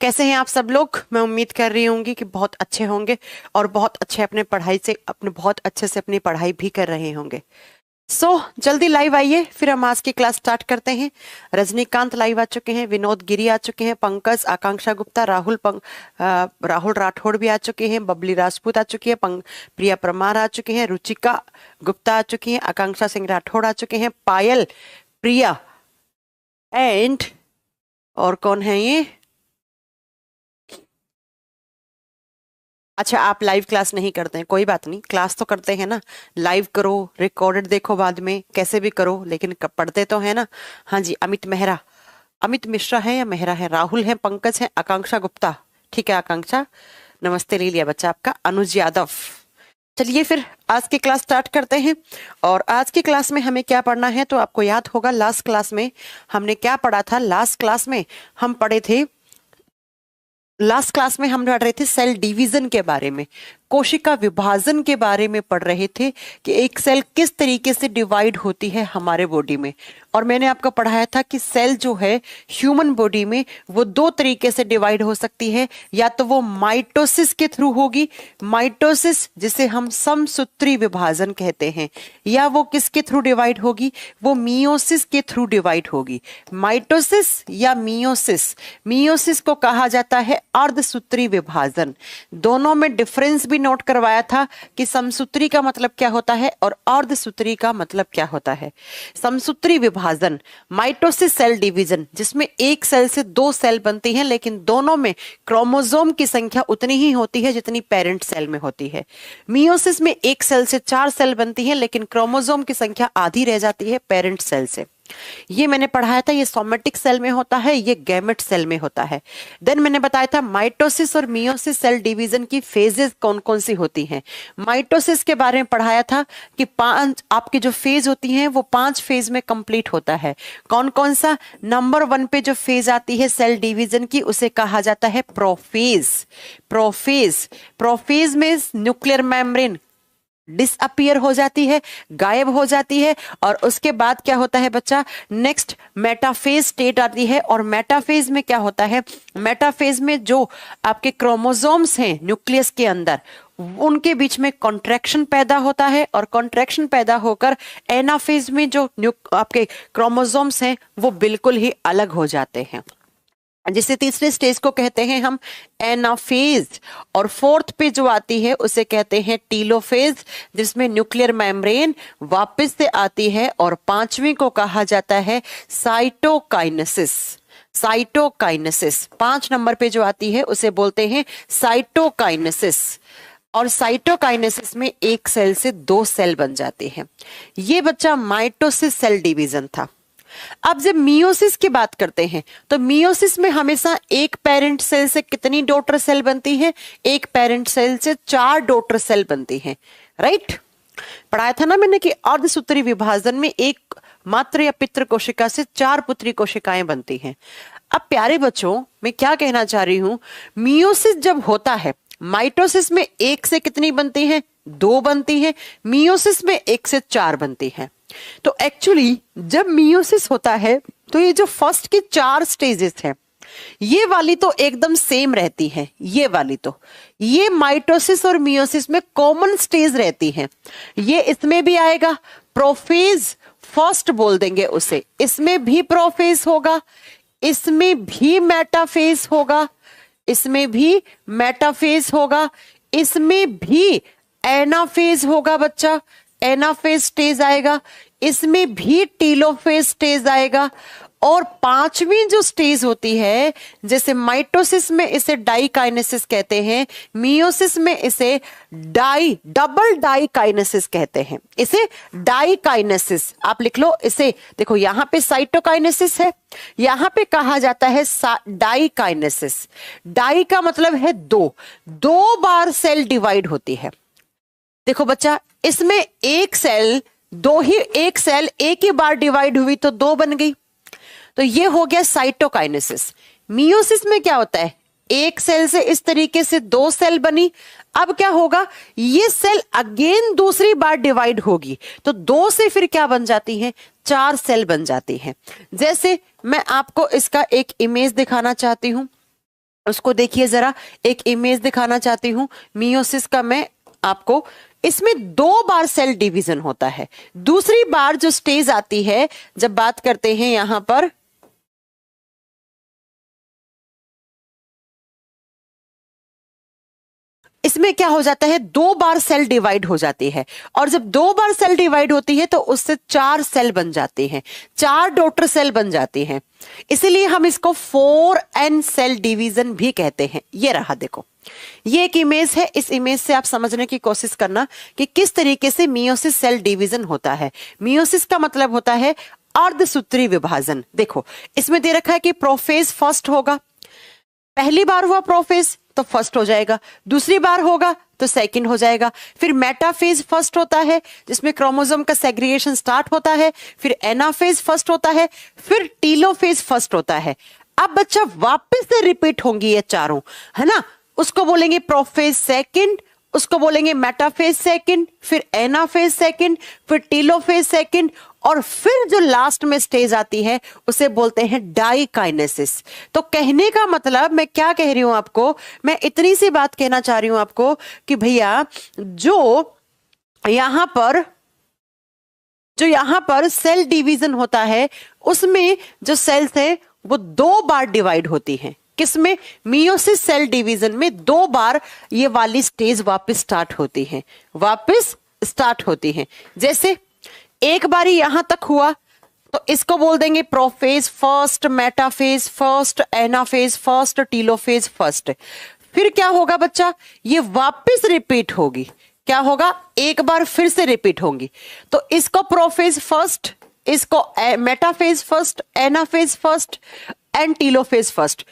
कैसे हैं आप सब लोग। मैं उम्मीद कर रही होंगी कि बहुत अच्छे होंगे और बहुत अच्छे बहुत अच्छे से अपनी पढ़ाई भी कर रहे होंगे। जल्दी लाइव आइए, फिर हम आज की क्लास स्टार्ट करते हैं। रजनीकांत लाइव आ चुके हैं, विनोद गिरी आ चुके हैं, पंकज, आकांक्षा गुप्ता, राहुल राठौड़ भी आ चुके हैं, बबली राजपूत आ चुकी है, प्रिया परमार आ चुके हैं, रुचिका गुप्ता आ चुकी हैं, आकांक्षा सिंह राठौड़ आ चुके हैं, पायल, प्रिया एंड और कौन है ये। अच्छा, आप लाइव क्लास नहीं करते हैं, कोई बात नहीं, क्लास तो करते हैं ना। लाइव करो, रिकॉर्डेड देखो बाद में, कैसे भी करो, लेकिन पढ़ते तो है ना। हाँ जी, अमित मिश्रा है या मेहरा है, राहुल है, पंकज है, आकांक्षा गुप्ता। ठीक है आकांक्षा, नमस्ते ले लिया बच्चा आपका। अनुज यादव। चलिए फिर आज की क्लास स्टार्ट करते हैं। और आज की क्लास में हमें क्या पढ़ना है, तो आपको याद होगा लास्ट क्लास में हमने क्या पढ़ा था। लास्ट क्लास में हम पढ़ रहे थे सेल डिवीजन के बारे में, कोशिका विभाजन के बारे में पढ़ रहे थे कि एक सेल किस तरीके से डिवाइड होती है हमारे बॉडी में। और मैंने आपको पढ़ाया था कि सेल जो है ह्यूमन बॉडी में वो दो तरीके से डिवाइड हो सकती है, या तो वो माइटोसिस के थ्रू होगी, माइटोसिस जिसे हम समसूत्री विभाजन कहते हैं, या वो किसके थ्रू डिवाइड होगी, वो मियोसिस के थ्रू डिवाइड होगी। माइटोसिस या मियोसिस, मियोसिस को कहा जाता है अर्धसूत्री विभाजन। दोनों में डिफरेंस भी नोट करवाया था कि समसूत्री का मतलब क्या होता है और अर्धसूत्री का मतलब क्या होता है। समसूत्री विभाजन, माइटोसिस सेल डिवीजन, जिसमें एक सेल से दो सेल बनती हैं, लेकिन दोनों में क्रोमोसोम की संख्या उतनी ही होती है जितनी पेरेंट सेल में होती है। मियोसिस में एक सेल से चार सेल बनती है, लेकिन क्रोमोसोम की संख्या आधी रह जाती है पेरेंट सेल से। ये मैंने पढ़ाया था, ये सोमेटिक सेल में होता है, ये गैमेट सेल में होता है। देन मैंने बताया था माइटोसिस और मियोसिस सेल डिवीजन की फेजेस कौन कौन सी होती हैं। माइटोसिस के बारे में पढ़ाया था कि पांच आपकी जो फेज होती हैं वो 5 फेज में कंप्लीट होता है। कौन कौन सा। नंबर 1 पे जो फेज आती है सेल डिवीजन की, उसे कहा जाता है प्रोफेज। प्रोफेज में न्यूक्लियर मेम्ब्रेन डिसअपियर हो जाती है, गायब हो जाती है। और उसके बाद क्या होता है बच्चा, नेक्स्ट मेटाफेज स्टेट आती है। और मेटाफेज में क्या होता है, मेटाफेज में जो आपके क्रोमोसोम्स हैं न्यूक्लियस के अंदर, उनके बीच में कॉन्ट्रैक्शन पैदा होता है, और कॉन्ट्रैक्शन पैदा होकर एनाफेज में जो आपके क्रोमोसोम्स हैं वो बिल्कुल ही अलग हो जाते हैं, जिसे तीसरे स्टेज को कहते हैं हम एनाफेज। और 4th पे जो आती है उसे कहते हैं टीलोफेज, जिसमें न्यूक्लियर मेम्ब्रेन वापस से आती है। और 5वीं को कहा जाता है साइटोकाइनेसिस। 5 नंबर पे जो आती है उसे बोलते हैं साइटोकाइनेसिस। और साइटोकाइनेसिस में एक सेल से दो सेल बन जाते हैं। ये बच्चा माइटोसिस सेल डिवीजन था। अब जब मियोसिस की बात करते हैं तो मियोसिस में हमेशा एक पेरेंट सेल से कितनी डॉटर सेल बनती है, एक पेरेंट सेल से 4 डॉटर सेल बनती हैं, राइट। पढ़ाया था ना मैंने कि अर्धसूत्री विभाजन में एक मातृ या पितृ कोशिका से 4 पुत्री कोशिकाएं बनती हैं। अब प्यारे बच्चों, मैं क्या कहना चाह रही हूं, मियोसिस जब होता है, माइटोसिस में एक से कितनी बनती है, 2 बनती है, मियोसिस में 1 से 4 बनती है। तो एक्चुअली जब मियोसिस होता है तो ये जो फर्स्ट की 4 स्टेजेस हैं, ये वाली तो एकदम सेम रहती है, ये माइटोसिस और मियोसिस में कॉमन स्टेज रहती हैं। ये इसमें भी आएगा, प्रोफेज फर्स्ट बोल देंगे उसे, इसमें भी प्रोफेज होगा, इसमें भी मेटाफेज होगा, इसमें भी मेटाफेज होगा, इसमें भी एनाफेज होगा बच्चा, एनाफेज स्टेज आएगा, इसमें भी टीलोफेज स्टेज आएगा। और 5वीं जो स्टेज होती है, जैसे माइटोसिस में इसे डाइकाइनेसिस कहते हैं, मियोसिस में इसे डबल डाइकाइनेसिस कहते हैं। इसे डाइकाइनेसिस आप लिख लो, इसे देखो यहां पे साइटोकाइनेसिस है, यहां पे कहा जाता है डाइकाइनेसिस। डाई का मतलब है 2 बार सेल डिवाइड होती है। देखो बच्चा, इसमें एक सेल एक ही बार डिवाइड हुई तो 2 बन गई, तो ये हो गया साइटोकाइनेसिस। मियोसिस में क्या होता है, एक सेल से इस तरीके से 2 सेल बनी, अब क्या होगा, ये सेल अगेन दूसरी बार डिवाइड होगी तो 2 से फिर क्या बन जाती है, 4 सेल बन जाती हैं। जैसे मैं आपको इसका एक इमेज दिखाना चाहती हूं, उसको देखिए जरा, एक इमेज दिखाना चाहती हूं मियोसिस का मैं आपको। इसमें 2 बार सेल डिवीजन होता है। दूसरी बार जो स्टेज आती है, जब बात करते हैं यहां पर, इसमें क्या हो जाता है, 2 बार सेल डिवाइड हो जाती है। और जब 2 बार सेल डिवाइड होती है तो उससे 4 सेल बन जाते हैं, 4 डॉटर सेल बन जाती हैं। इसीलिए हम इसको 4n सेल डिवीजन भी कहते हैं। ये रहा देखो, ये एक इमेज है। इस इमेज से आप समझने की कोशिश करना कि किस तरीके से मियोसिस सेल डिवीजन होता है। मियोसिस का मतलब होता है अर्धसूत्री विभाजन। देखो इसमें दे रखा है कि प्रोफेज फर्स्ट होगा, पहली बार हुआ प्रोफेज तो फर्स्ट हो जाएगा, दूसरी बार होगा तो सेकंड हो जाएगा। फिर मेटाफेज फर्स्ट होता है जिसमें क्रोमोसोम का सेग्रीगेशन स्टार्ट होता है, फिर एनाफेज फर्स्ट होता है, फिर टीलोफेज फर्स्ट होता है। अब बच्चा वापस से रिपीट होंगी ये चारों, है ना। उसको बोलेंगे प्रोफेज सेकंड, उसको बोलेंगे मेटाफेज सेकंड, फिर एनाफेज सेकंड, फिर टीलोफेज सेकंड, और फिर जो लास्ट में स्टेज आती है उसे बोलते हैं डाइकाइनेसिस। तो कहने का मतलब मैं क्या कह रही हूं आपको, मैं इतनी सी बात कहना चाह रही हूं आपको कि भैया जो यहां पर सेल डिवीजन होता है उसमें जो सेल्स है वो 2 बार डिवाइड होती हैं। किसमें, मियोसिस सेल डिवीजन में 2 बार ये वाली स्टेज वापस स्टार्ट होती हैं। जैसे एक बारी यहां तक हुआ तो इसको बोल देंगे prophase first, metaphase first, anaphase first, telophase first. फिर क्या होगा बच्चा, ये वापस रिपीट होगी। क्या होगा, एक बार फिर से रिपीट होंगी। तो इसको प्रोफेज फर्स्ट, इसको metaphase first, anaphase first and telophase first.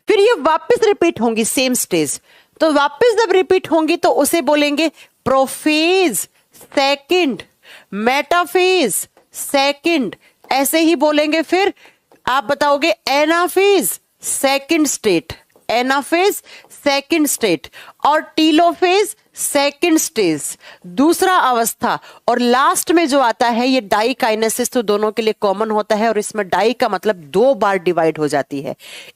फिर ये वापस रिपीट होंगी सेम स्टेज। तो वापस जब रिपीट होंगी तो उसे बोलेंगे प्रोफेज सेकंड, मेटाफेज सेकंड, ऐसे ही बोलेंगे। फिर आप बताओगे anaphase second state, anaphase second state, और टीलोफेज सेकंड स्टेज दूसरा अवस्था, और लास्ट में जो आता है ये डाइकाइनेसिस तो दोनों के लिए कॉमन होता है। और इसमें डाई का मतलब 2 बार डिवाइड हो जाती है।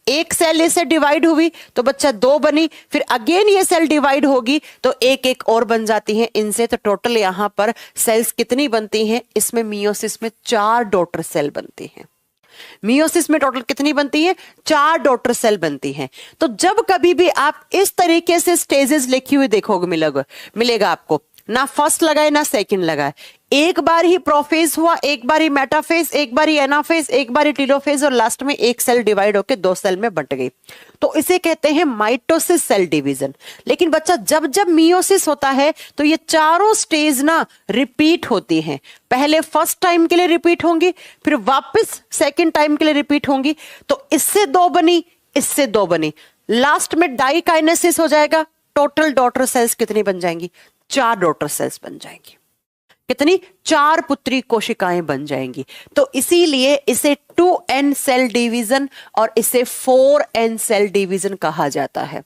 एक सेल इससे डिवाइड हुई तो बच्चा 2 बनी, फिर अगेन ये सेल डिवाइड होगी तो एक और बन जाती है इनसे। तो टोटल यहां पर सेल्स कितनी बनती हैं, इसमें मियोसिस में 4 डॉटर सेल बनती हैं। मियोसिस में टोटल कितनी बनती है, 4 डॉटर सेल बनती हैं। तो जब कभी भी आप इस तरीके से स्टेजेस लिखी हुई देखोगे मिलेगा आपको, ना फर्स्ट लगाए ना सेकंड लगाए, एक बार ही प्रोफेज हुआ, एक बार ही मेटाफेज, एक बार ही एनाफेज, एक बार ही टीलोफेज, और लास्ट में एक सेल डिवाइड होकर 2 सेल में बंट गई। तो इसे कहते हैं माइटोसिस सेल डिवीजन। लेकिन बच्चा जब जब मियोसिस होता है तो ये चारों स्टेज ना रिपीट होती हैं। पहले फर्स्ट टाइम के लिए रिपीट होंगी, फिर वापस सेकेंड टाइम के लिए रिपीट होंगी। तो इससे 2 बनी, इससे 2 बनी, लास्ट में डाइकाइनेसिस हो जाएगा। टोटल डॉटर सेल्स कितनी बन जाएंगी, 4 डॉटर सेल्स बन जाएंगी। कितनी, 4 पुत्री कोशिकाएं बन जाएंगी। तो इसीलिए इसे 2n सेल डिवीजन और इसे 4n सेल डिवीजन कहा जाता है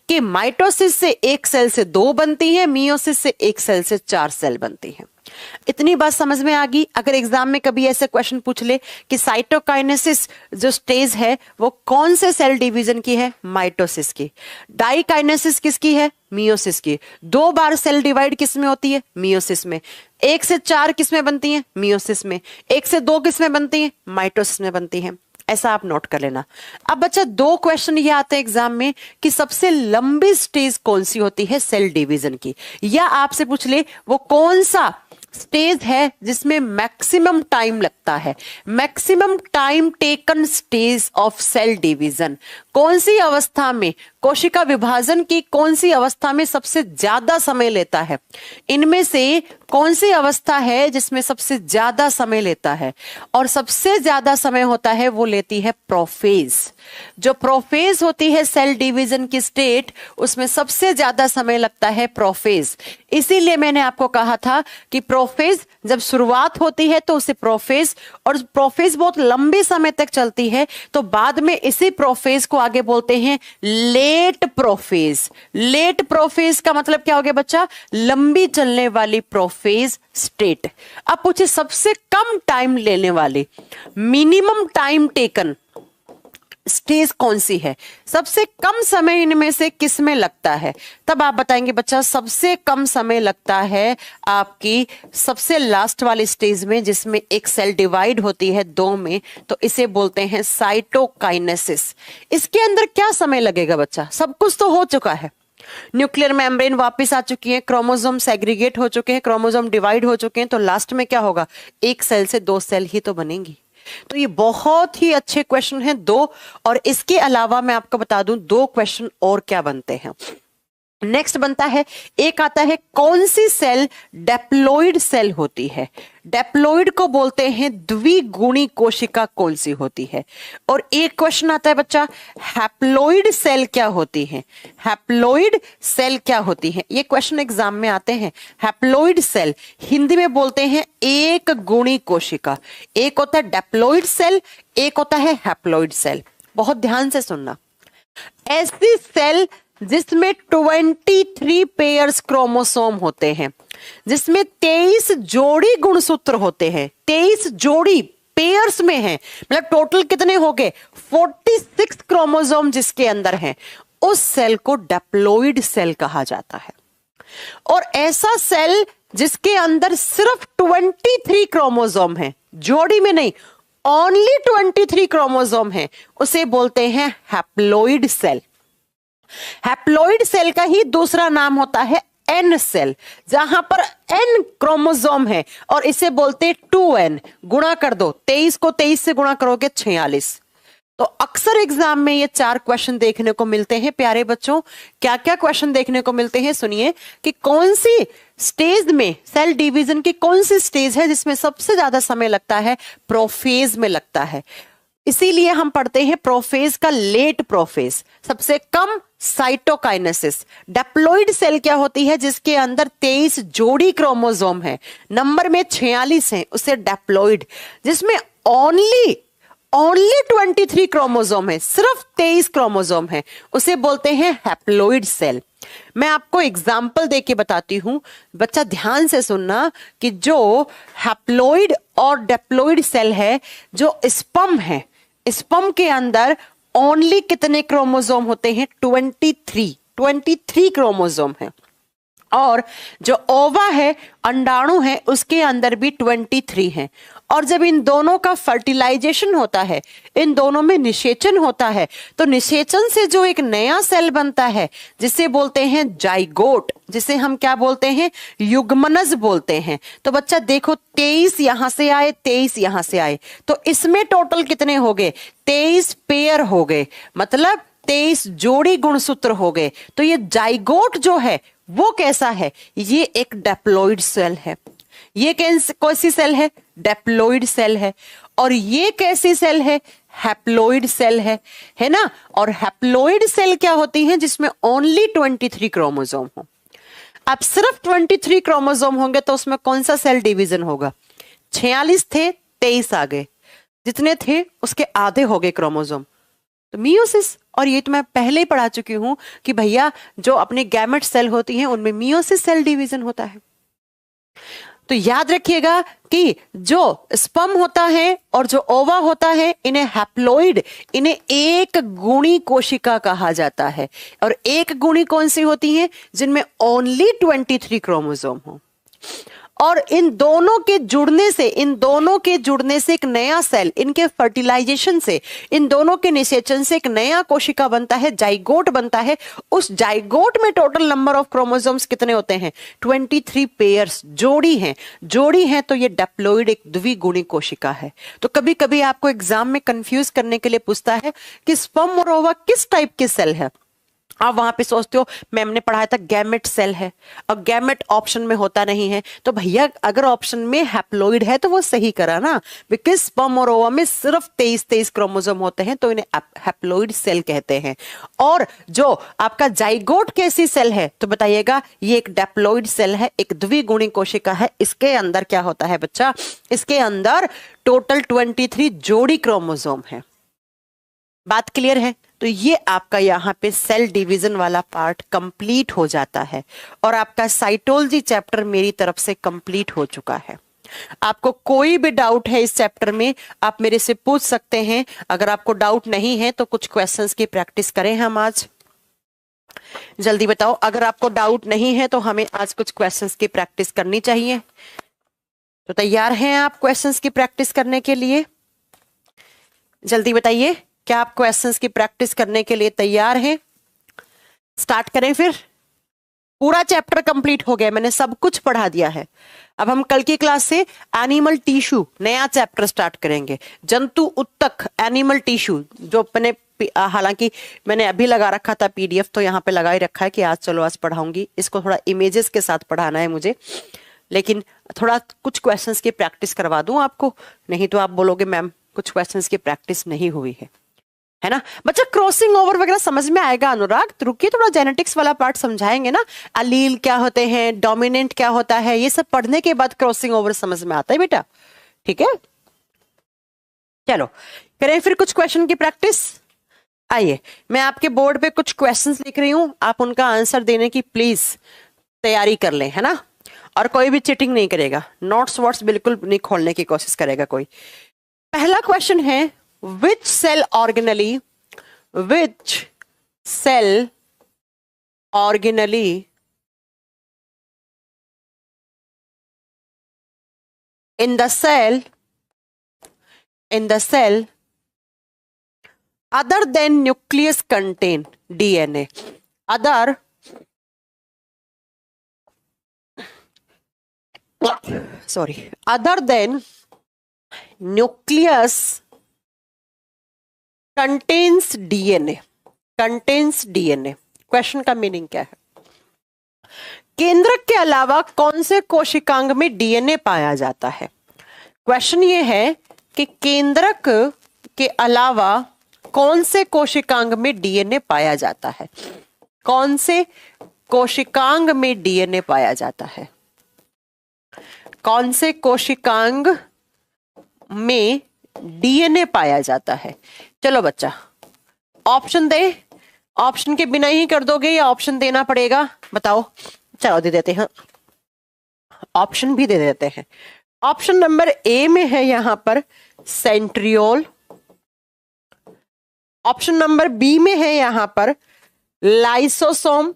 कि माइटोसिस से 1 सेल से 2 बनती है, मियोसिस से 1 सेल से 4 सेल बनती है। इतनी बात समझ में आ गई। अगर एग्जाम में कभी ऐसे क्वेश्चन पूछ ले कि साइटोकाइनेसिस जो स्टेज है वो कौन से सेल डिवीजन की है, माइटोसिस की। डाइकाइनेसिस किसकी है, मियोसिस की। 2 बार सेल डिवाइड किस में होती है, मियोसिस में। 1 से 4 किस में बनती है, मियोसिस में। 1 से 2 किस में बनती है, माइटोसिस में बनती है। ऐसा आप नोट कर लेना। अब बच्चा 2 क्वेश्चन ये आते हैं एग्जाम में कि सबसे लंबी स्टेज कौन सी होती है सेल डिवीजन की, या आपसे पूछ ले वो कौन सा स्टेज है जिसमें मैक्सिमम टाइम लगता है, maximum time taken stage of cell division. कौन सी अवस्था में, कोशिका विभाजन की कौन सी अवस्था में सबसे ज्यादा समय लेता है, इनमें से कौन सी अवस्था है जिसमें सबसे ज्यादा समय लेता है। और सबसे ज्यादा समय होता है वो लेती है प्रोफेज। जो प्रोफेज होती है सेल डिवीजन की स्टेट, उसमें सबसे ज्यादा समय लगता है प्रोफेज। इसीलिए मैंने आपको कहा था कि प्रोफेज जब शुरुआत होती है तो उसे प्रोफेज, और प्रोफेज बहुत लंबे समय तक चलती है तो बाद में इसी प्रोफेज को आगे बोलते हैं लेट प्रोफेज। लेट प्रोफेज का मतलब क्या हो गया बच्चा, लंबी चलने वाली प्रोफेज स्टेट। अब पूछे सबसे कम टाइम लेने वाले, मिनिमम टाइम टेकन, स्टेज कौन सी है, सबसे कम समय इनमें से किस में लगता है, तब आप बताएंगे बच्चा सबसे कम समय लगता है आपकी सबसे लास्ट वाली स्टेज में, जिसमें एक सेल डिवाइड होती है दो में, तो इसे बोलते हैं साइटोकाइनेसिस। इसके अंदर क्या समय लगेगा बच्चा, सब कुछ तो हो चुका है, न्यूक्लियर मेम्ब्रेन वापस आ चुकी है, क्रोमोसोम सेग्रीगेट हो चुके हैं, क्रोमोसोम डिवाइड हो चुके हैं, तो लास्ट में क्या होगा, एक सेल से दो सेल ही तो बनेंगी। तो ये बहुत ही अच्छे क्वेश्चन हैं दो, और इसके अलावा मैं आपको बता दूं दो क्वेश्चन और क्या बनते हैं। नेक्स्ट बनता है, एक आता है कौन सी सेल डेप्लॉइड सेल होती है, डेप्लॉइड को बोलते हैं द्विगुणी कोशिका कौन सी होती है। और एक क्वेश्चन आता है बच्चा, हैप्लॉइड सेल क्या होती है, हैप्लॉइड सेल क्या होती है, ये क्वेश्चन एग्जाम में आते हैं। हैप्लॉइड सेल हिंदी में बोलते हैं एक गुणी कोशिका, एक होता है डेप्लॉइड सेल, एक होता है हैप्लॉइड सेल। बहुत ध्यान से सुनना, ऐसी सेल जिसमें 23 पेयर्स क्रोमोसोम होते हैं, जिसमें 23 जोड़ी गुणसूत्र होते हैं, 23 जोड़ी पेयर्स में है, मतलब टोटल कितने हो गए 46 क्रोमोसोम जिसके अंदर हैं, उस सेल को डेप्लॉइड सेल कहा जाता है। और ऐसा सेल जिसके अंदर सिर्फ 23 क्रोमोसोम है, जोड़ी में नहीं, ओनली 23 क्रोमोसोम है, उसे बोलते हैं हैप्लॉइड सेल। हैप्लॉइड सेल का ही दूसरा नाम होता है एन सेल, जहां पर एन क्रोमोसोम है, और इसे बोलते हैं 2n। गुणा कर दो, 23 को 23 से गुणा करोगे 46। तो अक्सर एग्जाम में ये चार क्वेश्चन देखने को मिलते हैं प्यारे बच्चों। क्या क्या क्वेश्चन देखने को मिलते हैं सुनिए, कि कौन सी स्टेज में सेल डिवीजन की कौन सी स्टेज है जिसमें सबसे ज्यादा समय लगता है, प्रोफेज में लगता है। इसीलिए हम पढ़ते हैं प्रोफेज का लेट प्रोफेज, सबसे कम साइटोकाइनेसिस। डेप्लॉइड सेल क्या होती है, जिसके अंदर 23 जोड़ी क्रोमोसोम है, नंबर में 46 है, उसे डेप्लॉइड। जिसमें ओनली 23 क्रोमोसोम है, सिर्फ 23 क्रोमोसोम है, उसे बोलते हैं हैप्लॉइड सेल। मैं आपको एग्जाम्पल देके बताती हूं, बच्चा ध्यान से सुनना, कि जो हैप्लॉइड और डेप्लॉइड सेल है, जो स्पर्म है, स्पर्म के अंदर ओनली कितने क्रोमोसोम होते हैं, 23 क्रोमोसोम है। और जो ओवा है, अंडाणु है, उसके अंदर भी 23 है। और जब इन दोनों का फर्टिलाइजेशन होता है, इन दोनों में निषेचन होता है, तो निषेचन से जो एक नया सेल बनता है, जिसे बोलते हैं जाइगोट, जिसे हम क्या बोलते हैं, युग्मनज बोलते हैं। तो बच्चा देखो, 23 यहां से आए, 23 यहां से आए, तो इसमें टोटल कितने हो गए, 23 पेयर हो गए, मतलब 23 जोड़ी गुणसूत्र हो गए। तो ये जाइगोट जो है वो कैसा है, ये एक डेप्लॉइड सेल है। ये कैसी सेल है, डेप्लॉइड सेल है। और ये कैसी सेल है, हैप्लॉइड सेल है ना। और हैप्लॉइड सेल क्या होती है, जिसमें ओनली 23 क्रोमोसोम हो। अब सिर्फ 23 क्रोमोसोम होंगे तो उसमें कौन सा सेल डिवीजन होगा, 46 थे 23 आ गए, जितने थे उसके आधे हो गए क्रोमोसोम, तो मियोसिस। और ये तो मैं पहले ही पढ़ा चुकी हूं कि भैया जो अपने गैमेट सेल होती हैं उनमें मियोसिस सेल डिवीजन होता है। तो याद रखिएगा कि जो स्पर्म होता है और जो ओवा होता है, इन्हें हैप्लॉइड, इन्हें एक गुणी कोशिका कहा जाता है। और एक गुणी कौन सी होती है, जिनमें ओनली 23 क्रोमोसोम हो। और इन दोनों के जुड़ने से एक नया सेल, इनके फर्टिलाइजेशन से, इन दोनों के निषेचन से एक नया कोशिका बनता है, जाइगोट बनता है। उस जाइगोट में टोटल नंबर ऑफ क्रोमोसोम्स कितने होते हैं, 23 पेयर्स, जोड़ी हैं। तो ये डेप्लॉइड एक द्विगुणी कोशिका है। तो कभी कभी आपको एग्जाम में कंफ्यूज करने के लिए पूछता है कि स्पर्म और ओवा किस टाइप के सेल है। आप वहां पे सोचते हो मैम ने पढ़ाया था गैमेट सेल है, और गैमेट ऑप्शन में होता नहीं है। तो भैया अगर ऑप्शन में हैप्लॉइड है तो वो सही करा ना, बिकॉज स्पर्म और ओवा में सिर्फ 23 क्रोमोसोम होते हैं, तो इन्हें हैप्लॉइड सेल कहते हैं। और जो आपका जाइगोट कैसी सेल है, तो बताइएगा, ये एक डेप्लॉइड सेल है, एक द्विगुणी कोशिका है। इसके अंदर क्या होता है बच्चा, इसके अंदर टोटल 23 जोड़ी क्रोमोसोम है। बात क्लियर है। तो ये आपका यहाँ पे सेल डिवीजन वाला पार्ट कंप्लीट हो जाता है, और आपका साइटोलॉजी चैप्टर मेरी तरफ से कंप्लीट हो चुका है। आपको कोई भी डाउट है इस चैप्टर में, आप मेरे से पूछ सकते हैं। अगर आपको डाउट नहीं है तो कुछ क्वेश्चंस की प्रैक्टिस करें हम आज। जल्दी बताओ, अगर आपको डाउट नहीं है तो हमें आज कुछ क्वेश्चंस की प्रैक्टिस करनी चाहिए। तो तैयार हैं आप क्वेश्चंस की प्रैक्टिस करने के लिए? जल्दी बताइए, क्या आप क्वेश्चंस की प्रैक्टिस करने के लिए तैयार हैं? स्टार्ट करें फिर। पूरा चैप्टर कंप्लीट हो गया, मैंने सब कुछ पढ़ा दिया है। अब हम कल की क्लास से एनिमल टिश्यू नया चैप्टर स्टार्ट करेंगे। जंतु उत्तक एनिमल टिश्यू, जो अपने हालांकि मैंने अभी लगा रखा था पीडीएफ, तो यहाँ पे लगा ही रखा है कि आज चलो आज पढ़ाऊंगी। इसको थोड़ा इमेजेस के साथ पढ़ाना है मुझे, लेकिन थोड़ा कुछ क्वेश्चंस की प्रैक्टिस करवा दूं आपको, नहीं तो आप बोलोगे मैम कुछ क्वेश्चंस की प्रैक्टिस नहीं हुई है ना। बच्चा क्रॉसिंग ओवर वगैरह समझ में आएगा अनुराग, तो रुकिए थोड़ा जेनेटिक्स वाला पार्ट समझाएंगे ना। अलील क्या होते हैं, डोमिनेंट क्या होता है, ये सब पढ़ने के बाद क्रॉसिंग ओवर समझ में आता है बेटा, ठीक है। चलो करें फिर कुछ क्वेश्चन की प्रैक्टिस। आइए, मैं आपके बोर्ड पे कुछ क्वेश्चंस लिख रही हूं, आप उनका आंसर देने की प्लीज तैयारी कर लें, है ना। और कोई भी चीटिंग नहीं करेगा, नोट्स वोट्स बिल्कुल नहीं खोलने की कोशिश करेगा कोई। पहला क्वेश्चन है, which cell organelle in the cell other than nucleus contain DNA, other than nucleus contains DNA. Question का मीनिंग क्या है? केंद्रक के अलावा कौन से कोशिकांग में डीएनए पाया जाता है? क्वेश्चन ये है कि केंद्रक के अलावा कौन से कोशिकांग में डीएनए पाया जाता है? कौन से कोशिकांग में डीएनए पाया जाता है? कौन से कोशिकांग में डीएनए पाया जाता है? चलो बच्चा ऑप्शन दे, ऑप्शन के बिना ही कर दोगे या ऑप्शन देना पड़ेगा? बताओ। चलो दे देते हैं, ऑप्शन भी दे देते हैं। ऑप्शन नंबर ए में है यहां पर सेंट्रियोल, ऑप्शन नंबर बी में है यहां पर लाइसोसोम,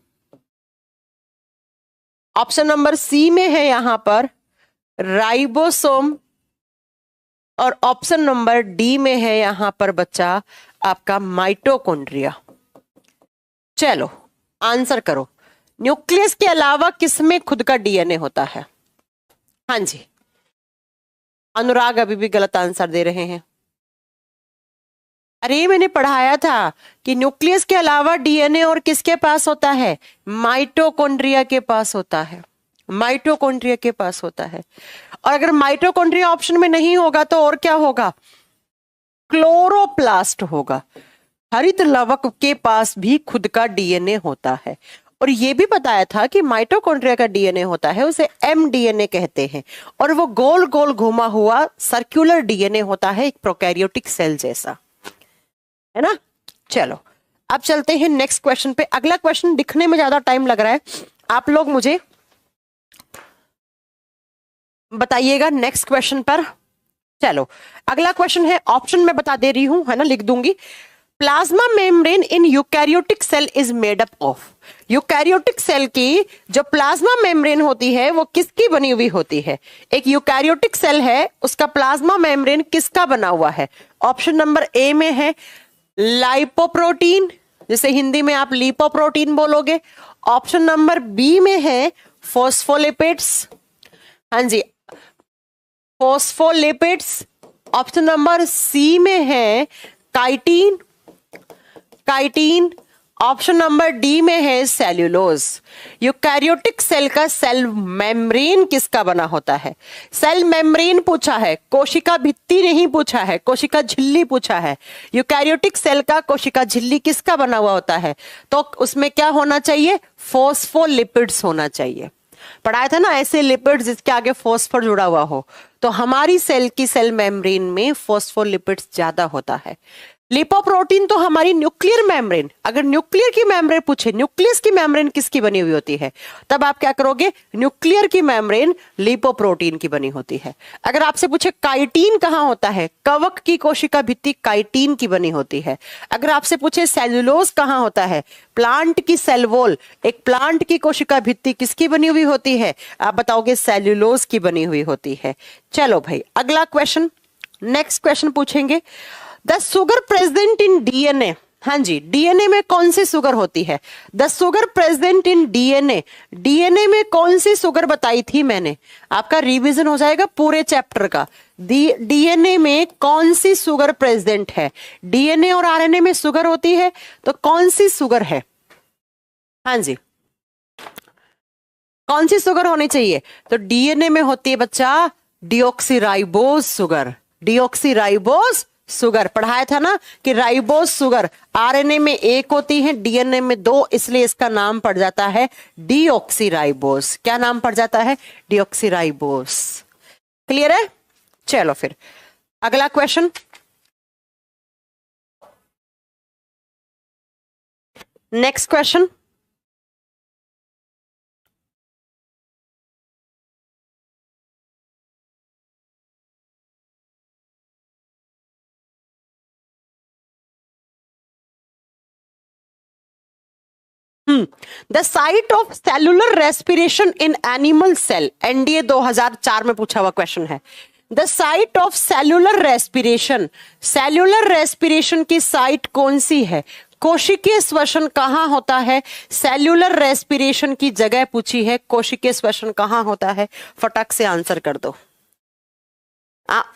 ऑप्शन नंबर सी में है यहां पर राइबोसोम, और ऑप्शन नंबर डी में है यहां पर बच्चा आपका माइटोकॉन्ड्रिया। चलो आंसर करो, न्यूक्लियस के अलावा किसमें खुद का डीएनए होता है? हाँ जी, अनुराग अभी भी गलत आंसर दे रहे हैं। अरे मैंने पढ़ाया था कि न्यूक्लियस के अलावा डीएनए और किसके पास होता है? माइटोकॉन्ड्रिया के पास होता है, माइटोकॉन्ड्रिया के पास होता है। और अगर माइटोकॉन्ड्रिया ऑप्शन में नहीं होगा तो और क्या होगा? क्लोरोप्लास्ट होगा। हरित लवक के पास भी खुद का डीएनए होता है। और यह भी बताया था कि माइटोकॉन्ड्रिया का डीएनए होता है उसे एमडीएनए कहते हैं, और वो गोल गोल घुमा हुआ सर्कुलर डीएनए होता है, एक प्रोकैरियोटिक सेल जैसा, है ना। चलो अब चलते हैं नेक्स्ट क्वेश्चन पे। अगला क्वेश्चन दिखने में ज्यादा टाइम लग रहा है, आप लोग मुझे बताइएगा नेक्स्ट क्वेश्चन पर। चलो अगला क्वेश्चन है, ऑप्शन में बता दे रही हूं, है ना, लिख दूंगी। Plasma membrane in eukaryotic cell is made up of. Eukaryotic cell की जो प्लाज्मा मेम्ब्रेन होती है वो किसकी बनी हुई होती है? एक यूकैरियोटिक सेल है, उसका प्लाज्मा मेम्ब्रेन किसका बना हुआ है? ऑप्शन नंबर ए में है लाइपोप्रोटीन, जैसे हिंदी में आप लिपोप्रोटीन बोलोगे। ऑप्शन नंबर बी में है फॉस्फोलिपिड्स, हाँ जी फॉस्फोलिपिड्स। ऑप्शन नंबर सी में है chitin, chitin. Option number D में है सेल्यूलोज। यूकैरियोटिक सेल का सेल मेम्ब्रेन किसका बना होता है? सेल मेम्ब्रेन पूछा है, कोशिका भित्ति नहीं पूछा है, कोशिका झिल्ली पूछा है। यूकैरियोटिक सेल का कोशिका झिल्ली किसका बना हुआ होता है? तो उसमें क्या होना चाहिए? फॉस्फोलिपिड्स होना चाहिए। पढ़ाया था ना ऐसे लिपिड्स जिसके आगे फॉस्फोर जुड़ा हुआ हो। तो हमारी सेल की सेल मेम्ब्रेन में फॉस्फोलिपिड्स ज्यादा होता है। लिपोप्रोटीन तो हमारी न्यूक्लियर मेम्ब्रेन, अगर न्यूक्लियर की मेम्ब्रेन पूछे, न्यूक्लियस की मेम्ब्रेन किसकी बनी हुई होती है, तब आप क्या करोगे, न्यूक्लियर की मेम्ब्रेन लिपोप्रोटीन की बनी होती है। अगर आपसे पूछे काइटिन कहां होता है, कवक की कोशिका भित्ति काइटिन की बनी होती है। अगर आपसे पूछे सेल्यूलोज कहां होता है, प्लांट की सेल वॉल, एक प्लांट की कोशिका भित्ति किसकी बनी हुई होती है, आप बताओगे सेल्यूलोज की बनी हुई होती है। चलो भाई अगला क्वेश्चन, नेक्स्ट क्वेश्चन पूछेंगे, the sugar present in DNA, हाँ जी डीएनए में कौन सी शुगर होती है, the sugar present in DNA, DNA में कौन सी शुगर बताई थी मैंने, आपका रिवीजन हो जाएगा पूरे चैप्टर का। डीएनए में कौन सी शुगर प्रेजेंट है, डीएनए और आरएनए में शुगर होती है, तो कौन सी शुगर है, हाँ जी कौन सी शुगर होनी चाहिए, तो डीएनए में होती है बच्चा डिऑक्सीराइबोज शुगर, डिऑक्सीराइबोज शुगर पढ़ाया था ना कि राइबोज शुगर आरएनए में एक होती है, डीएनए में दो, इसलिए इसका नाम पड़ जाता है डीऑक्सीराइबोज। क्या नाम पड़ जाता है, डीऑक्सीराइबोज। क्लियर है, चलो फिर अगला question, next question, the site of cellular respiration in animal cell, NDA 2004 में पूछा हुआ क्वेश्चन है। The site of cellular respiration, cellular respiration की साइट कौन सी है, कोशिकीय श्वसन कहां होता है, सेल्यूलर रेस्पिरेशन की जगह पूछी है, कोशिकीय श्वसन कहां होता है, फटाक से आंसर कर दो।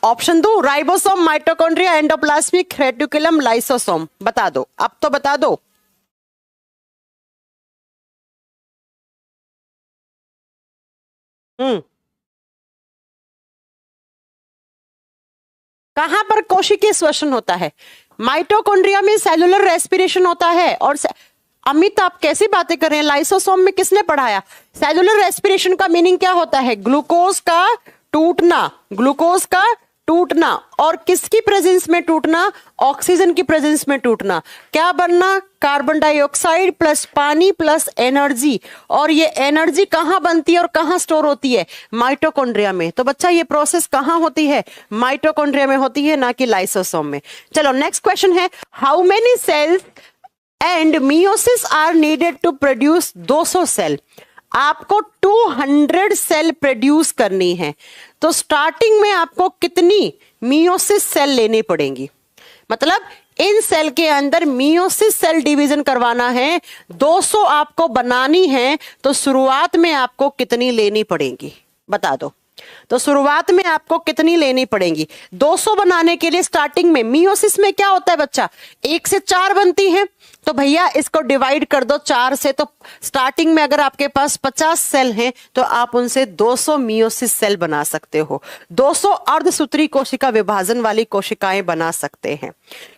ऑप्शन दो, ribosome, mitochondria, endoplasmic reticulum, lysosome, बता दो अब तो बता दो। कहां पर कोशिकीय श्वसन होता है, माइटोकॉन्ड्रिया में सेलुलर रेस्पिरेशन होता है, और अमित आप कैसी बातें कर रहे हैं, लाइसोसोम में किसने पढ़ाया, सेलुलर रेस्पिरेशन का मीनिंग क्या होता है, ग्लूकोज का टूटना, ग्लूकोज का टूटना, और किसकी प्रेजेंस में टूटना, ऑक्सीजन की प्रेजेंस में टूटना, क्या बनना, कार्बन डाइऑक्साइड प्लस पानी प्लस एनर्जी, और ये एनर्जी कहां बनती है और कहां स्टोर होती है, माइटोकॉन्ड्रिया में। तो बच्चा ये प्रोसेस कहां होती है, माइटोकॉन्ड्रिया में होती है, ना कि लाइसोसोम में। चलो नेक्स्ट क्वेश्चन है, how many cells and meiosis are needed to produce 200 cell, आपको 200 सेल प्रोड्यूस करनी है, तो स्टार्टिंग में आपको कितनी मियोसिस सेल लेनी पड़ेंगी, मतलब इन सेल के अंदर मियोसिस सेल डिवीजन करवाना है, 200 आपको बनानी है, तो शुरुआत में आपको कितनी लेनी पड़ेगी बता दो। तो शुरुआत में आपको कितनी लेनी पड़ेगी, 200 बनाने के लिए स्टार्टिंग में, मियोसिस में क्या होता है बच्चा, 1 से 4 बनती है, तो भैया इसको डिवाइड कर दो 4 से, तो स्टार्टिंग में अगर आपके पास 50 सेल हैं तो आप उनसे 200 मियोसिस सेल बना सकते हो, 200 अर्धसूत्री कोशिका विभाजन वाली कोशिकाएं बना सकते हैं।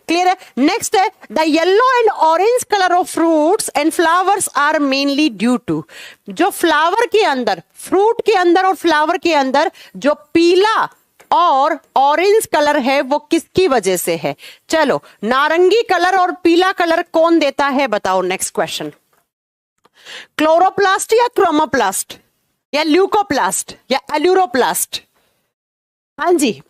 क्लियर है, नेक्स्ट है, the yellow and orange colour of fruits and flowers are mainly due to, जो फ्लावर के अंदर, फ्रूट के अंदर और फ्लावर के अंदर जो पीला और ऑरेंज कलर है वो किसकी वजह से है, चलो नारंगी कलर और पीला कलर कौन देता है बताओ। नेक्स्ट क्वेश्चन, क्लोरोप्लास्ट या क्रोमोप्लास्ट या ल्यूकोप्लास्ट या एल्यूरोप्लास्ट, हाँ जी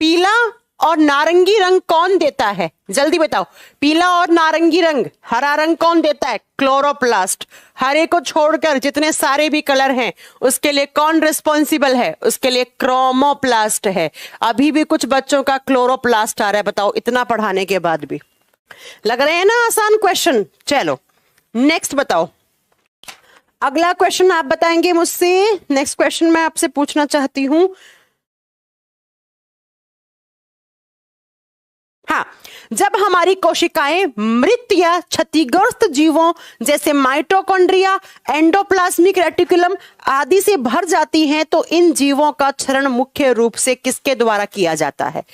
पीला और नारंगी रंग कौन देता है, जल्दी बताओ, पीला और नारंगी रंग, हरा रंग कौन देता है, क्लोरोप्लास्ट। हरे को छोड़कर जितने सारे भी कलर हैं उसके लिए कौन रिस्पॉन्सिबल है, उसके लिए क्रोमोप्लास्ट है। अभी भी कुछ बच्चों का क्लोरोप्लास्ट आ रहा है, बताओ इतना पढ़ाने के बाद भी। लग रहे हैं ना आसान क्वेश्चन। चलो नेक्स्ट बताओ, अगला क्वेश्चन आप बताएंगे मुझसे। नेक्स्ट क्वेश्चन मैं आपसे पूछना चाहती हूं, हाँ, जब हमारी कोशिकाएं मृत या क्षतिग्रस्त जीवों जैसे माइटोकॉन्ड्रिया, एंडोप्लाज्मिक रेटिकुलम आदि से भर जाती हैं तो इन जीवों का क्षरण मुख्य रूप से किसके द्वारा किया जाता है।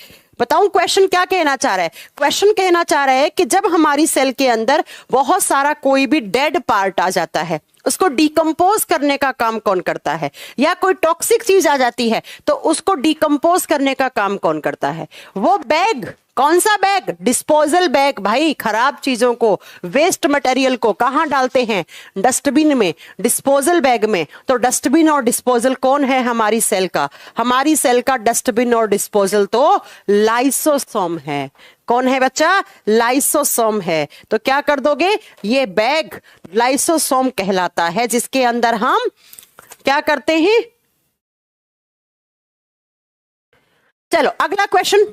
बताऊं क्वेश्चन क्या कहना चाह रहा है, क्वेश्चन कहना चाह रहा है कि जब हमारी सेल के अंदर बहुत सारा कोई भी डेड पार्ट आ जाता है उसको डिकम्पोज करने का काम कौन करता है, या कोई टॉक्सिक चीज आ जाती है तो उसको डिकम्पोज करने का काम कौन करता है, वो बैग कौन सा बैग? Disposal bag. भाई खराब चीजों को, वेस्ट मटेरियल को कहां डालते हैं? डस्टबिन में, डिस्पोजल बैग में। तो डस्टबिन और डिस्पोजल कौन है हमारी सेल का? हमारी सेल का डस्टबिन और डिस्पोजल तो लाइसोसोम है। कौन है बच्चा? लाइसोसोम है। तो क्या कर दोगे? ये बैग लाइसोसोम कहलाता है, जिसके अंदर हम क्या करते हैं? चलो अगला क्वेश्चन।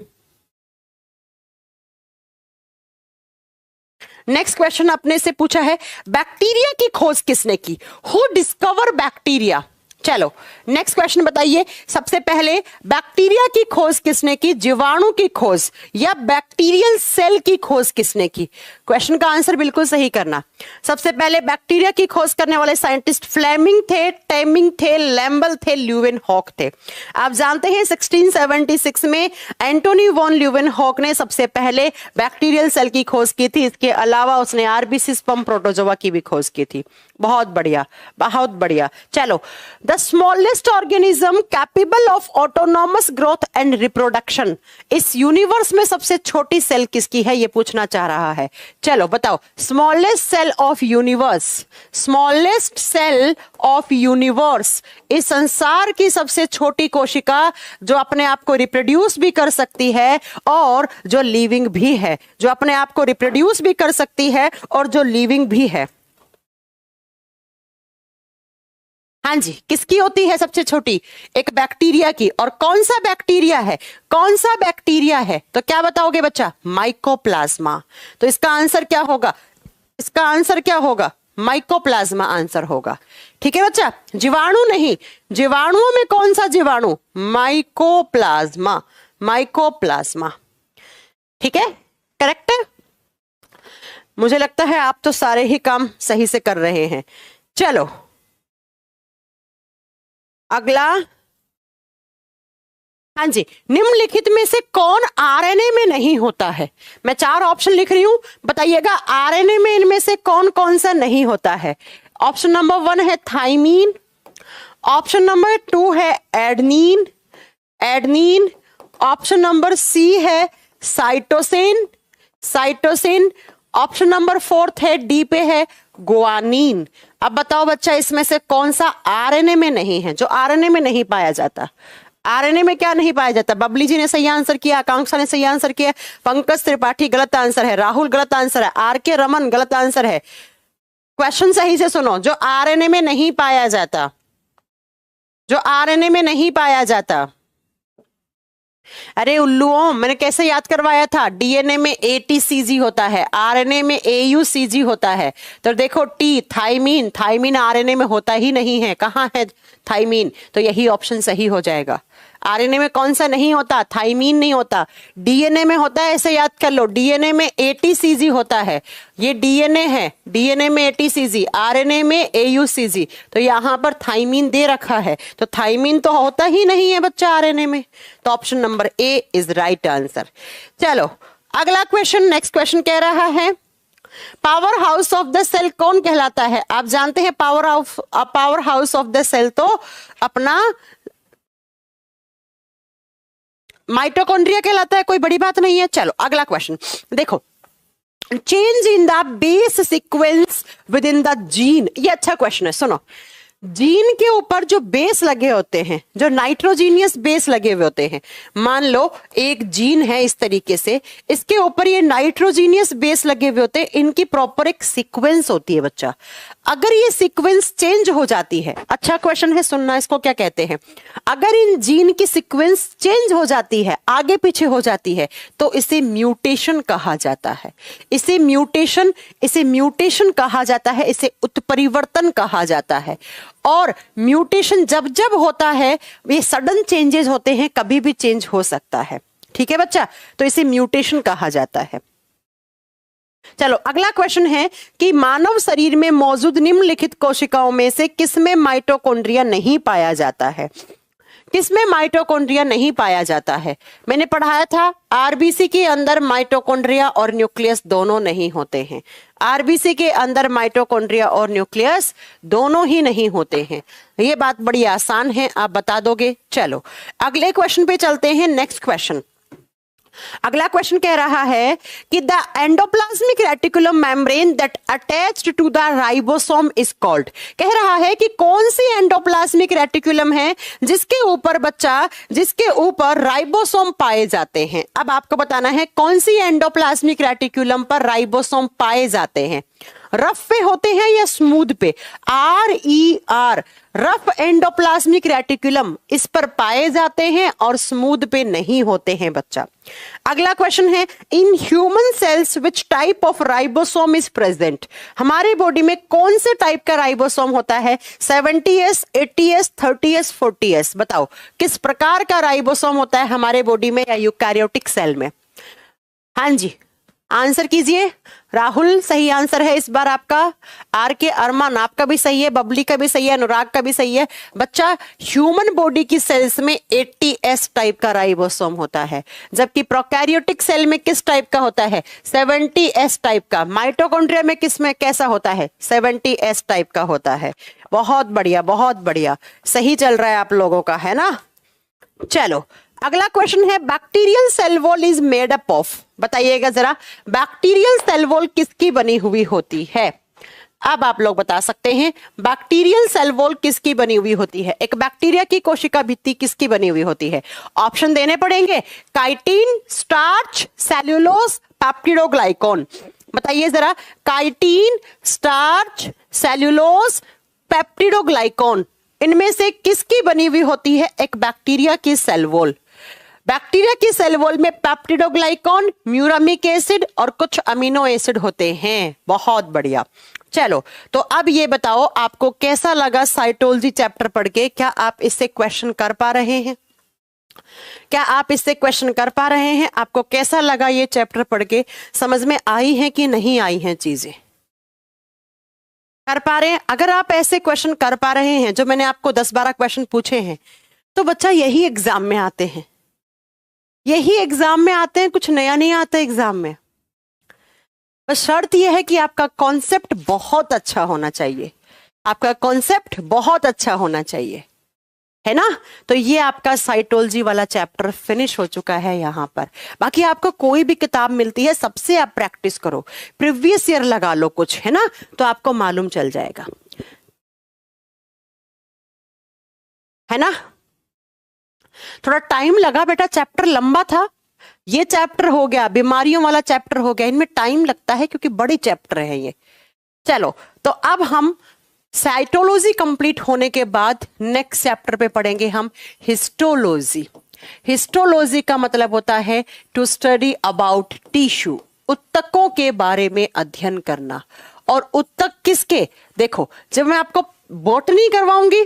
नेक्स्ट क्वेश्चन अपने से पूछा है, बैक्टीरिया की खोज किसने की? Who discover bacteria? चलो नेक्स्ट क्वेश्चन बताइए, सबसे पहले बैक्टीरिया की खोज किसने की? जीवाणु की खोज या बैक्टीरियल सेल की खोज किसने की? क्वेश्चन का आंसर बिल्कुल सही करना। सबसे पहले बैक्टीरिया की खोज करने वाले साइंटिस्ट फ्लेमिंग थे, टेमिंग थे, लैम्बल थे, ल्यूवेनहॉक थे। आप जानते हैं 1676 में एंटोनी वॉन ल्यूवेनहॉक ने सबसे पहले बैक्टीरियल सेल की खोज की थी। इसके अलावा उसने आरबीसी, स्पर्म, प्रोटोजोआ की भी खोज की थी। बहुत बढ़िया, बहुत बढ़िया। चलो, the smallest organism capable of autonomous growth and reproduction. इस यूनिवर्स में सबसे छोटी सेल किसकी है, ये पूछना चाह रहा है। चलो बताओ, smallest cell of universe, smallest cell of universe, इस संसार की सबसे छोटी कोशिका जो अपने आप को रिप्रोड्यूस भी कर सकती है और जो लिविंग भी है, जो अपने आप को रिप्रोड्यूस भी कर सकती है और जो लिविंग भी है। हाँ जी, किसकी होती है सबसे छोटी? एक बैक्टीरिया की। और कौन सा बैक्टीरिया है? कौन सा बैक्टीरिया है? तो क्या बताओगे बच्चा? माइकोप्लाज्मा। तो इसका आंसर क्या होगा? इसका आंसर क्या होगा? माइकोप्लाज्मा आंसर होगा। ठीक है बच्चा, जीवाणु नहीं। जीवाणुओं में कौन सा जीवाणु? Mycoplasma, mycoplasma. ठीक है, करेक्ट है। मुझे लगता है आप तो सारे ही काम सही से कर रहे हैं। चलो अगला। हाँ जी, निम्नलिखित में से कौन आरएनए में नहीं होता है? मैं 4 ऑप्शन लिख रही हूं, बताइएगा आरएनए में इनमें से कौन कौन सा नहीं होता है। ऑप्शन नंबर 1 है थाइमीन, ऑप्शन नंबर 2 है एडनीन, एडनीन, ऑप्शन नंबर सी है साइटोसिन, साइटोसिन, ऑप्शन नंबर 4 है डी पे है गुआनीन। अब बताओ बच्चा, इसमें से कौन सा आरएनए में नहीं है, जो आरएनए में नहीं पाया जाता? आरएनए में क्या नहीं पाया जाता? बबली जी ने सही आंसर किया, आकांक्षा ने सही आंसर किया, पंकज त्रिपाठी गलत आंसर है, राहुल गलत आंसर है, आर के रमन गलत आंसर है। क्वेश्चन सही से सुनो, जो आरएनए में नहीं पाया जाता, जो आरएनए में नहीं पाया जाता। अरे उल्लुओं, मैंने कैसे याद करवाया था? डीएनए में एटीसीजी होता है, आरएनए में एयूसीजी होता है। तो देखो टी, थाइमीन, थाइमीन आरएनए में होता ही नहीं है। कहां है थाइमीन? तो यही ऑप्शन सही हो जाएगा। आरएनए में कौन सा नहीं होता? थाइमीन नहीं होता। डीएनए में होता है, ऐसे याद कर लो, डीएनए में एटीसीजी होता है। ये डीएनए है, डीएनए में एटीसीजी, आरएनए में एयूसीजी। तो यहां पर थाइमीन दे रखा है, तो थाइमीन तो होता ही नहीं है बच्चा आरएनए में। तो option number A is right answer. चलो अगला क्वेश्चन, नेक्स्ट क्वेश्चन कह रहा है, power house of the cell कौन कहलाता है? आप जानते हैं power house of the cell तो अपना माइटोकॉन्ड्रिया कहलाता है, कोई बड़ी बात नहीं है। चलो अगला क्वेश्चन देखो, change in the base sequence with in the gene. ये अच्छा क्वेश्चन है, सुनो। जीन के ऊपर जो बेस लगे होते हैं, जो नाइट्रोजीनियस बेस लगे हुए होते हैं, मान लो एक जीन है इस तरीके से, इसके ऊपर ये नाइट्रोजीनियस बेस लगे हुए होते हैं, इनकी प्रॉपर एक सीक्वेंस होती है बच्चा। अगर ये सीक्वेंस चेंज हो जाती है, अच्छा क्वेश्चन है, सुनना इसको क्या कहते हैं। अगर इन जीन की सीक्वेंस चेंज हो जाती है, आगे पीछे हो जाती है, तो इसे म्यूटेशन कहा जाता है। इसे म्यूटेशन कहा जाता है, इसे उत्परिवर्तन कहा जाता है। और म्यूटेशन जब जब होता है, ये सडन चेंजेस होते हैं, कभी भी चेंज हो सकता है। ठीक है बच्चा, तो इसे म्यूटेशन कहा जाता है। चलो अगला क्वेश्चन है कि मानव शरीर में मौजूद निम्नलिखित कोशिकाओं में से किसमें माइटोकॉन्ड्रिया नहीं पाया जाता है? किसमें माइटोकॉन्ड्रिया नहीं पाया जाता है? मैंने पढ़ाया था आरबीसी के अंदर माइटोकॉन्ड्रिया और न्यूक्लियस दोनों नहीं होते हैं। आरबीसी के अंदर माइटोकॉन्ड्रिया और न्यूक्लियस दोनों ही नहीं होते हैं। ये बात बड़ी आसान है, आप बता दोगे। चलो अगले क्वेश्चन पे चलते हैं। नेक्स्ट क्वेश्चन, अगला क्वेश्चन कह रहा है कि the endoplasmic reticulum membrane that attached to the ribosome is called. कह रहा है कि कौन सी एंडोप्लाज्मिक रेटिकुलम है जिसके ऊपर राइबोसोम पाए जाते हैं। अब आपको बताना है कौन सी एंडोप्लाज्मिक रेटिकुलम पर राइबोसोम पाए जाते हैं। रफ पे होते हैं या स्मूथ पे? RER, रफ एंडोप्लाज्मिक रेटिकुलम इस पर पाए जाते हैं और स्मूथ पे नहीं होते हैं बच्चा। अगला क्वेश्चन है in human cells which type of ribosome is present. हमारे बॉडी में कौन से टाइप का राइबोसोम होता है? 70S, 80S, 30S, 40S। बताओ किस प्रकार का राइबोसोम होता है हमारे बॉडी में या यूकैरियोटिक सेल में? हाँ जी, आंसर कीजिए। राहुल सही आंसर है इस बार आपका। RK अरमान आपका भी सही है, बबली का भी सही है, अनुराग का भी सही है। बच्चा ह्यूमन बॉडी की सेल्स में 80S टाइप का राइबोसोम होता है, जबकि प्रोकैरियोटिक सेल में किस टाइप का होता है? 70S टाइप का। माइटोकॉन्ड्रिया में किस में कैसा होता है? 70S टाइप का होता है। बहुत बढ़िया, बहुत बढ़िया, सही चल रहा है आप लोगों का, है ना। चलो अगला क्वेश्चन है bacterial cell wall is made up of. बताइएगा जरा, बैक्टीरियल सेल वॉल किसकी बनी हुई होती है? अब आप लोग बता सकते हैं बैक्टीरियल सेल वॉल किसकी बनी हुई होती है। एक बैक्टीरिया की कोशिका भित्ति किसकी बनी हुई होती है? ऑप्शन देने पड़ेंगे। Chitin, starch, cellulose, peptidoglycan. बताइए जरा, काइटिन, स्टार्च, सेल्यूलोज, पेप्टिडोग्लाइकॉन, इनमें से किसकी बनी हुई होती है एक बैक्टीरिया की सेल वॉल? बैक्टीरिया की सेल वॉल में पेप्टिडोग्लाइकॉन, म्यूरामिक एसिड और कुछ अमीनो एसिड होते हैं। बहुत बढ़िया। चलो तो अब ये बताओ आपको कैसा लगा साइटोलॉजी चैप्टर पढ़ के? क्या आप इससे क्वेश्चन कर पा रहे हैं? क्या आप इससे क्वेश्चन कर पा रहे हैं? आपको कैसा लगा ये चैप्टर पढ़ के? समझ में आई है कि नहीं आई हैं चीजें? कर पा रहे हैं? अगर आप ऐसे क्वेश्चन कर पा रहे हैं जो मैंने आपको 10-12 क्वेश्चन पूछे हैं, तो बच्चा यही एग्जाम में आते हैं, यही एग्जाम में आते हैं, कुछ नया नहीं आता एग्जाम में। बस शर्त यह है कि आपका कॉन्सेप्ट बहुत अच्छा होना चाहिए, आपका कॉन्सेप्ट बहुत अच्छा होना चाहिए, है ना। तो ये आपका साइटोलॉजी वाला चैप्टर फिनिश हो चुका है यहां पर। बाकी आपको कोई भी किताब मिलती है, सबसे आप प्रैक्टिस करो, प्रीवियस ईयर लगा लो कुछ, है ना, तो आपको मालूम चल जाएगा, है ना। थोड़ा टाइम लगा बेटा, चैप्टर लंबा था। ये चैप्टर हो गया, बीमारियों वाला चैप्टर हो गया, इनमें टाइम लगता है क्योंकि बड़ी चैप्टर है ये। चलो तो अब हम साइटोलॉजी कंप्लीट होने के बाद नेक्स्ट चैप्टर पे पढ़ेंगे हम हिस्टोलॉजी। हिस्टोलॉजी का मतलब होता है टू स्टडी अबाउट टिश्यू, उत्तकों के बारे में अध्ययन करना। और उत्तक किसके? देखो जब मैं आपको बॉटनी करवाऊंगी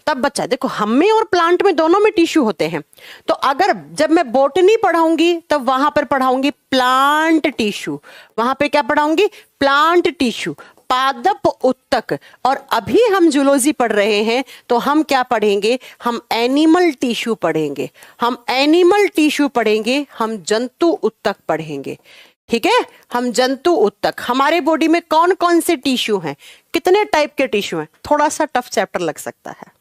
तब बच्चा देखो, हम में और प्लांट में दोनों में टिश्यू होते हैं। तो अगर जब मैं बॉटनी पढ़ाऊंगी तब वहां पर पढ़ाऊंगी प्लांट टिश्यू, वहां पे क्या पढ़ाऊंगी? प्लांट टिश्यू, पादप उत्तक। और अभी हम जूलॉजी पढ़ रहे हैं तो हम क्या पढ़ेंगे? हम एनिमल टिश्यू पढ़ेंगे, हम एनिमल टिश्यू पढ़ेंगे, हम जंतु उत्तक पढ़ेंगे। ठीक है, हम जंतु उत्तक। हमारे बॉडी में कौन कौन से टिश्यू हैं, कितने टाइप के टिश्यू हैं? थोड़ा सा टफ चैप्टर लग सकता है,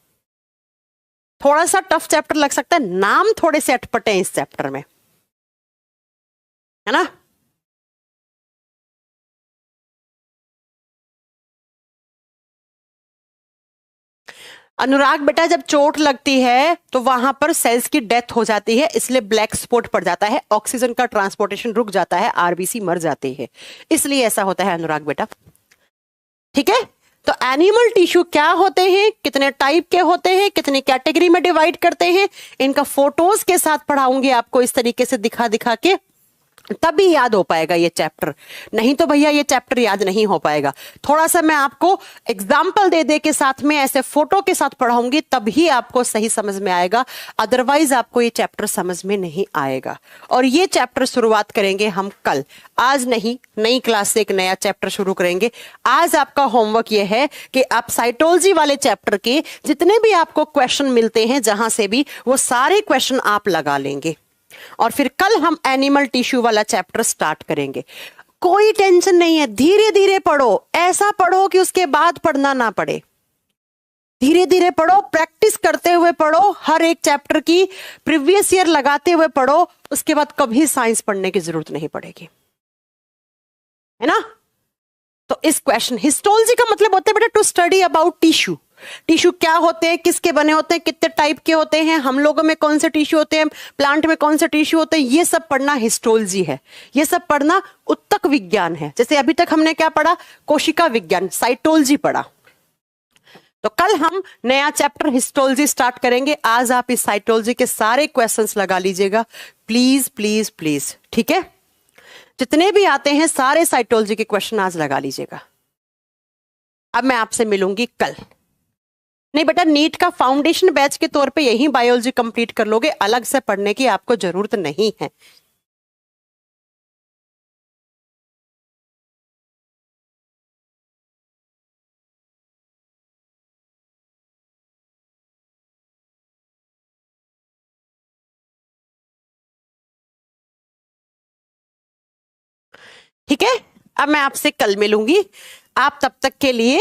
थोड़ा सा टफ चैप्टर लग सकता है, नाम थोड़े से अटपटे हैं इस चैप्टर में, है ना। अनुराग बेटा, जब चोट लगती है तो वहां पर सेल्स की डेथ हो जाती है, इसलिए ब्लैक स्पॉट पड़ जाता है, ऑक्सीजन का ट्रांसपोर्टेशन रुक जाता है, आरबीसी मर जाते हैं, इसलिए ऐसा होता है अनुराग बेटा। ठीक है, तो एनिमल टिश्यू क्या होते हैं, कितने टाइप के होते हैं, कितनी कैटेगरी में डिवाइड करते हैं, इनका फोटोज के साथ पढ़ाऊंगी आपको इस तरीके से दिखा दिखा के, तभी याद हो पाएगा ये चैप्टर, नहीं तो भैया ये चैप्टर याद नहीं हो पाएगा। थोड़ा सा मैं आपको एग्जाम्पल दे दे के साथ में ऐसे फोटो के साथ पढ़ाऊंगी तभी आपको सही समझ में आएगा, अदरवाइज आपको ये चैप्टर समझ में नहीं आएगा। और ये चैप्टर शुरुआत करेंगे हम कल, आज नहीं, नई क्लास से एक नया चैप्टर शुरू करेंगे। आज आपका होमवर्क ये है कि आप साइटोलॉजी वाले चैप्टर के जितने भी आपको क्वेश्चन मिलते हैं जहां से भी, वो सारे क्वेश्चन आप लगा लेंगे और फिर कल हम एनिमल टिश्यू वाला चैप्टर स्टार्ट करेंगे। कोई टेंशन नहीं है, धीरे धीरे पढ़ो, ऐसा पढ़ो कि उसके बाद पढ़ना ना पड़े, धीरे धीरे पढ़ो, प्रैक्टिस करते हुए पढ़ो, हर एक चैप्टर की प्रीवियस ईयर लगाते हुए पढ़ो, उसके बाद कभी साइंस पढ़ने की जरूरत नहीं पड़ेगी, है ना। तो इस क्वेश्चन, हिस्टोलॉजी का मतलब होता है बेटा to study about tissue. Tissue क्या होते हैं, किसके बने होते हैं, कितने टाइप के होते हैं, हम लोगों में कौन से टिश्यू होते हैं, प्लांट में कौन से टिश्यू होते हैं, ये सब पढ़ना हिस्टोलॉजी है। ये सब पढ़ना उत्तक विज्ञान है। जैसे अभी तक हमने क्या पढ़ा, कोशिका विज्ञान, साइटोलॉजी पढ़ा। तो कल हम नया चैप्टर हिस्टोलॉजी स्टार्ट करेंगे। आज आप इस साइटोलॉजी के सारे क्वेश्चंस लगा लीजिएगा, प्लीज प्लीज प्लीज, ठीक है। जितने भी आते हैं सारे साइटोलॉजी के क्वेश्चन आज लगा लीजिएगा। अब मैं आपसे मिलूंगी कल। नहीं बेटा, नीट का फाउंडेशन बैच के तौर पे यही बायोलॉजी कंप्लीट कर लोगे, अलग से पढ़ने की आपको जरूरत नहीं है। ठीक है, अब मैं आपसे कल मिलूंगी। आप तब तक के लिए